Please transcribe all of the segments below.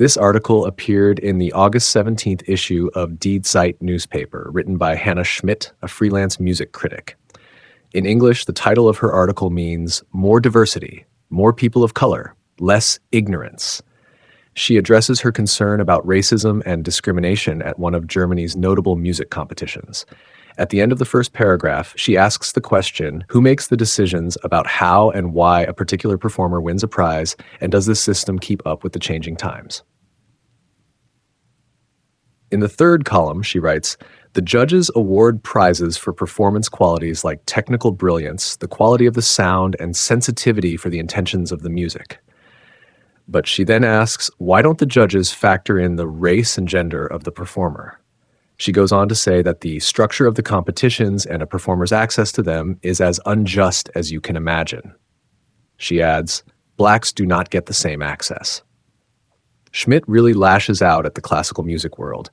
This article appeared in the August 17th issue of Die Zeit newspaper, written by Hannah Schmidt, a freelance music critic. In English, the title of her article means More Diversity, More People of Color, Less Ignorance. She addresses her concern about racism and discrimination at one of Germany's notable music competitions. At the end of the first paragraph, she asks the question, who makes the decisions about how and why a particular performer wins a prize, and does this system keep up with the changing times? In the third column, she writes, the judges award prizes for performance qualities like technical brilliance, the quality of the sound, and sensitivity for the intentions of the music. But she then asks, why don't the judges factor in the race and gender of the performer? She goes on to say that the structure of the competitions and a performer's access to them is as unjust as you can imagine. She adds, blacks do not get the same access. Schmidt really lashes out at the classical music world.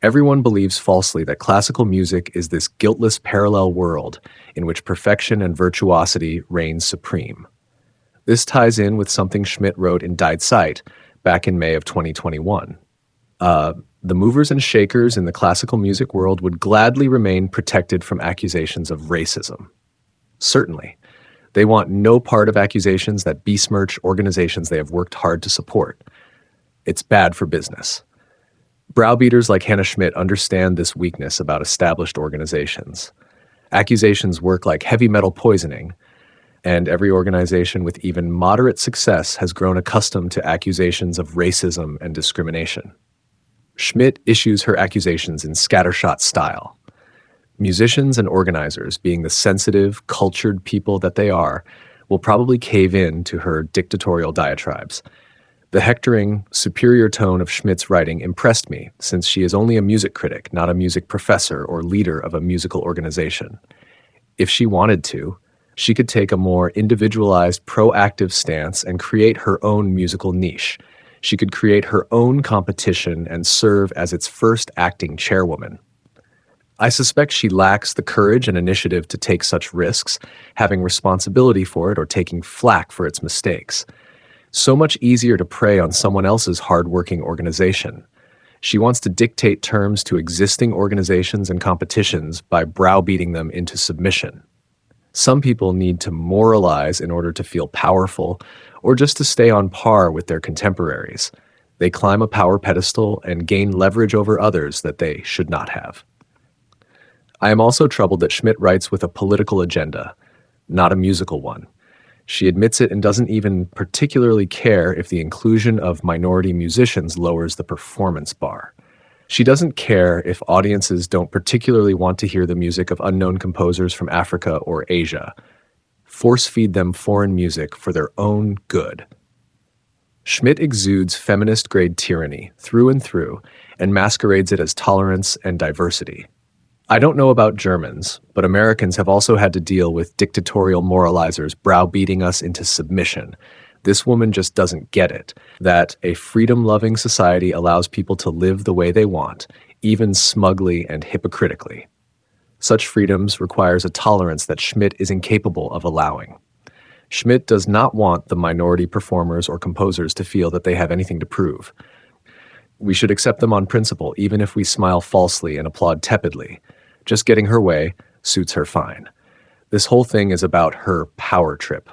Everyone believes falsely that classical music is this guiltless parallel world in which perfection and virtuosity reign supreme. This ties in with something Schmidt wrote in Die Zeit back in May of 2021. The movers and shakers in the classical music world would gladly remain protected from accusations of racism. Certainly. They want no part of accusations that besmirch organizations they have worked hard to support. It's bad for business. Browbeaters like Hannah Schmidt understand this weakness about established organizations. Accusations work like heavy metal poisoning, and every organization with even moderate success has grown accustomed to accusations of racism and discrimination. Schmidt issues her accusations in scattershot style. Musicians and organizers, being the sensitive, cultured people that they are, will probably cave in to her dictatorial diatribes. The hectoring, superior tone of Schmidt's writing impressed me, since she is only a music critic, not a music professor or leader of a musical organization. If she wanted to, she could take a more individualized, proactive stance and create her own musical niche. She could create her own competition and serve as its first acting chairwoman. I suspect she lacks the courage and initiative to take such risks, having responsibility for it or taking flack for its mistakes. So much easier to prey on someone else's hard-working organization. She wants to dictate terms to existing organizations and competitions by browbeating them into submission. Some people need to moralize in order to feel powerful, or just to stay on par with their contemporaries. They climb a power pedestal and gain leverage over others that they should not have. I am also troubled that Schmidt writes with a political agenda, not a musical one. She admits it and doesn't even particularly care if the inclusion of minority musicians lowers the performance bar. She doesn't care if audiences don't particularly want to hear the music of unknown composers from Africa or Asia. Force-feed them foreign music for their own good. Schmidt exudes feminist-grade tyranny through and through and masquerades it as tolerance and diversity. I don't know about Germans, but Americans have also had to deal with dictatorial moralizers browbeating us into submission. This woman just doesn't get it, that a freedom-loving society allows people to live the way they want, even smugly and hypocritically. Such freedoms requires a tolerance that Schmidt is incapable of allowing. Schmidt does not want the minority performers or composers to feel that they have anything to prove. We should accept them on principle, even if we smile falsely and applaud tepidly. Just getting her way suits her fine. This whole thing is about her power trip.